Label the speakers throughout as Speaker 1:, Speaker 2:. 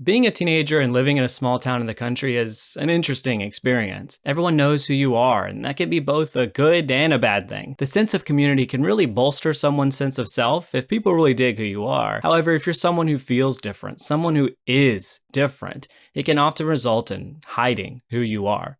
Speaker 1: Being a teenager and living in a small town in the country is an interesting experience. Everyone knows who you are, and that can be both a good and a bad thing. The sense of community can really bolster someone's sense of self if people really dig who you are. However, if you're someone who feels different, someone who is different, it can often result in hiding who you are.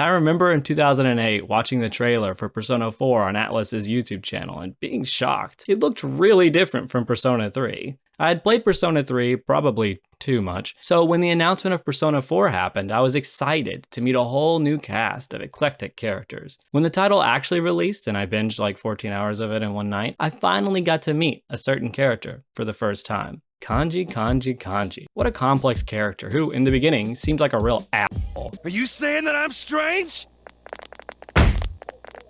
Speaker 1: I remember in 2008 watching the trailer for Persona 4 on Atlus's YouTube channel and being shocked. It looked really different from Persona 3. I had played Persona 3 probably too much, so when the announcement of Persona 4 happened, I was excited to meet a whole new cast of eclectic characters. When the title actually released and I binged like 14 hours of it in one night, I finally got to meet a certain character for the first time. Kanji. What a complex character who, in the beginning, seemed like a real asshole.
Speaker 2: Are you saying that I'm strange?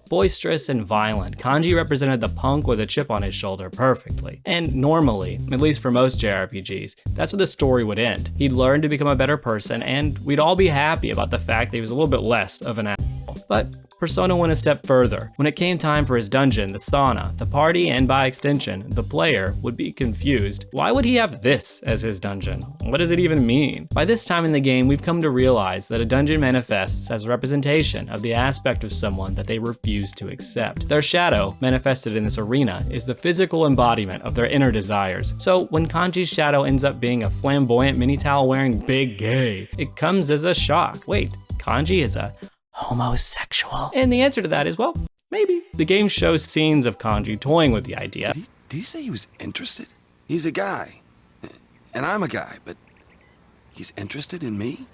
Speaker 1: Boisterous and violent, Kanji represented the punk with a chip on his shoulder perfectly. And normally, at least for most JRPGs, that's where the story would end. He'd learn to become a better person, and we'd all be happy about the fact that he was a little bit less of an asshole. But Persona went a step further. When it came time for his dungeon, the sauna, the party, and by extension, the player would be confused. Why would he have this as his dungeon? What does it even mean? By this time in the game, we've come to realize that a dungeon manifests as a representation of the aspect of someone that they refuse to accept. Their shadow, manifested in this arena, is the physical embodiment of their inner desires. So when Kanji's shadow ends up being a flamboyant mini-towel wearing big gay, it comes as a shock. Wait, Kanji is a homosexual? And the answer to that is, well, maybe. The game shows scenes of Kanji toying with the idea.
Speaker 2: Did he say he was interested? He's a guy, and I'm a guy, but he's interested in me?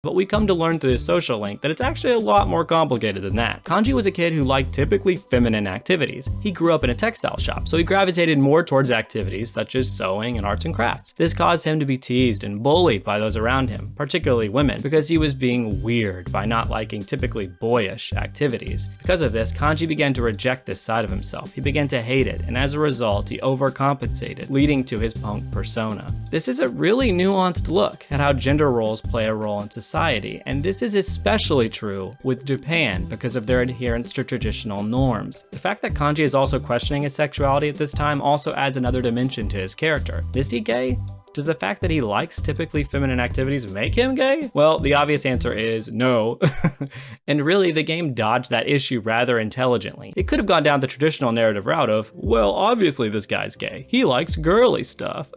Speaker 1: But we come to learn through this social link that it's actually a lot more complicated than that. Kanji was a kid who liked typically feminine activities. He grew up in a textile shop, so he gravitated more towards activities such as sewing and arts and crafts. This caused him to be teased and bullied by those around him, particularly women, because he was being weird by not liking typically boyish activities. Because of this, Kanji began to reject this side of himself. He began to hate it, and as a result, he overcompensated, leading to his punk persona. This is a really nuanced look at how gender roles play a role in society, and this is especially true with Japan because of their adherence to traditional norms. The fact that Kanji is also questioning his sexuality at this time also adds another dimension to his character. Is he gay? Does the fact that he likes typically feminine activities make him gay? Well, the obvious answer is no. And really, the game dodged that issue rather intelligently. It could have gone down the traditional narrative route of, well, obviously this guy's gay. He likes girly stuff.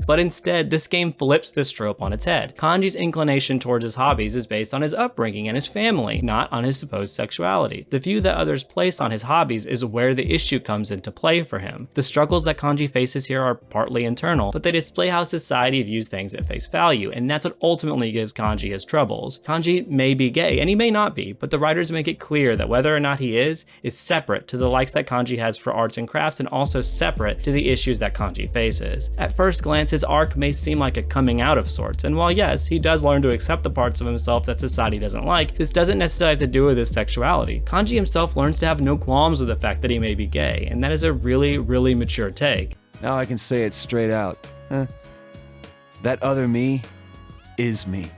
Speaker 1: But instead, this game flips this trope on its head. Kanji's inclination towards his hobbies is based on his upbringing and his family, not on his supposed sexuality. The view that others place on his hobbies is where the issue comes into play for him. The struggles that Kanji faces here are partly internal, but they display how society views things at face value, and that's what ultimately gives Kanji his troubles. Kanji may be gay, and he may not be, but the writers make it clear that whether or not he is separate to the likes that Kanji has for arts and crafts, and also separate to the issues that Kanji faces. At first glance, his arc may seem like a coming out of sorts, and while yes, he does learn to accept the parts of himself that society doesn't like, this doesn't necessarily have to do with his sexuality. Kanji himself learns to have no qualms with the fact that he may be gay, and that is a really, really mature take.
Speaker 3: Now I can say it straight out. That other me is me.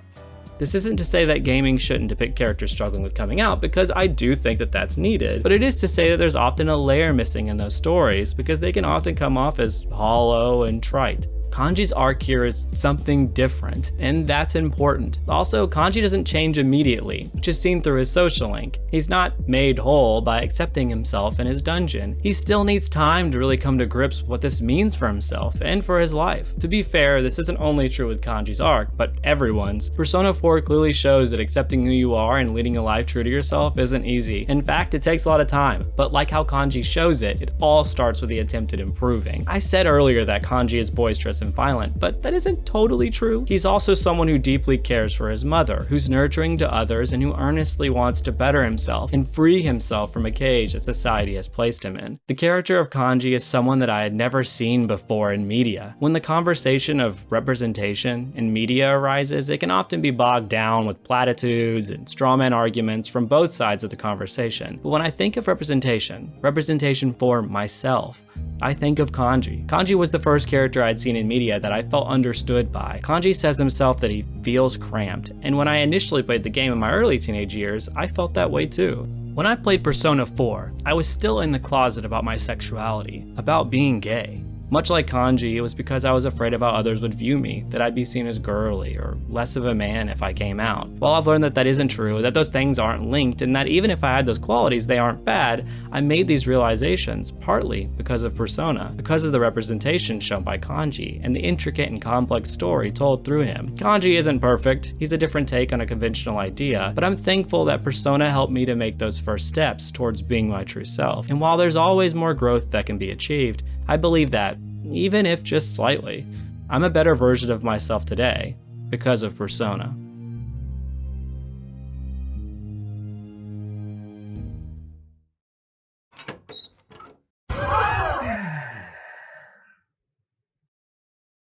Speaker 1: This isn't to say that gaming shouldn't depict characters struggling with coming out, because I do think that that's needed, but it is to say that there's often a layer missing in those stories, because they can often come off as hollow and trite. Kanji's arc here is something different, and that's important. Also, Kanji doesn't change immediately, which is seen through his social link. He's not made whole by accepting himself in his dungeon. He still needs time to really come to grips with what this means for himself and for his life. To be fair, this isn't only true with Kanji's arc, but everyone's. Persona 4 clearly shows that accepting who you are and leading a life true to yourself isn't easy. In fact, it takes a lot of time, but like how Kanji shows it, it all starts with the attempt at improving. I said earlier that Kanji is boisterous and violent, but that isn't totally true. He's also someone who deeply cares for his mother, who's nurturing to others, and who earnestly wants to better himself and free himself from a cage that society has placed him in. The character of Kanji is someone that I had never seen before in media. When the conversation of representation in media arises, it can often be bogged down with platitudes and strawman arguments from both sides of the conversation. But when I think of representation for myself, I think of Kanji. Kanji was the first character I'd seen in media media that I felt understood by. Kanji says himself that he feels cramped, and when I initially played the game in my early teenage years, I felt that way too. When I played Persona 4, I was still in the closet about my sexuality, about being gay. Much like Kanji, it was because I was afraid of how others would view me, that I'd be seen as girly or less of a man if I came out. While I've learned that that isn't true, that those things aren't linked, and that even if I had those qualities, they aren't bad, I made these realizations partly because of Persona, because of the representation shown by Kanji, and the intricate and complex story told through him. Kanji isn't perfect, he's a different take on a conventional idea, but I'm thankful that Persona helped me to make those first steps towards being my true self. And while there's always more growth that can be achieved, I believe that, even if just slightly, I'm a better version of myself today because of Persona.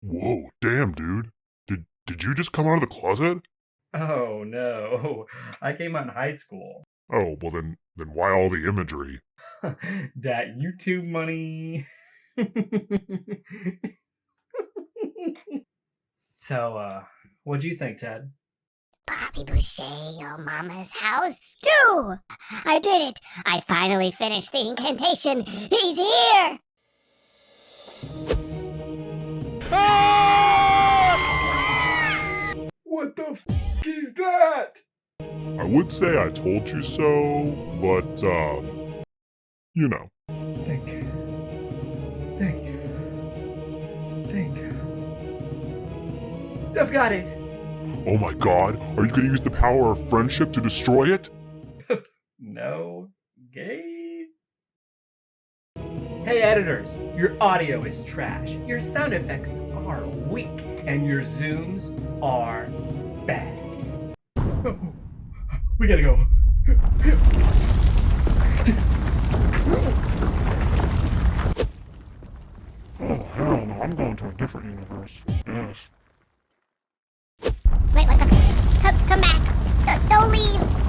Speaker 4: Whoa, damn, dude. Did you just come out of the closet?
Speaker 1: Oh no, I came out in high school.
Speaker 4: Oh, well then why all the imagery?
Speaker 1: That YouTube money. So, what'd you think, Ted?
Speaker 5: Bobby Boucher, your mama's house stew! I did it! I finally finished the incantation! He's here!
Speaker 4: What the f is that? I would say I told you so, but, you know.
Speaker 1: Think. I've got it!
Speaker 4: Oh my god, are you gonna use the power of friendship to destroy it?
Speaker 1: No. Gay? Hey editors, your audio is trash, your sound effects are weak, and your zooms are bad. We gotta go.
Speaker 4: Oh hell no, I'm going to a different universe. Yes.
Speaker 5: Wait, what the? Come back! Don't leave!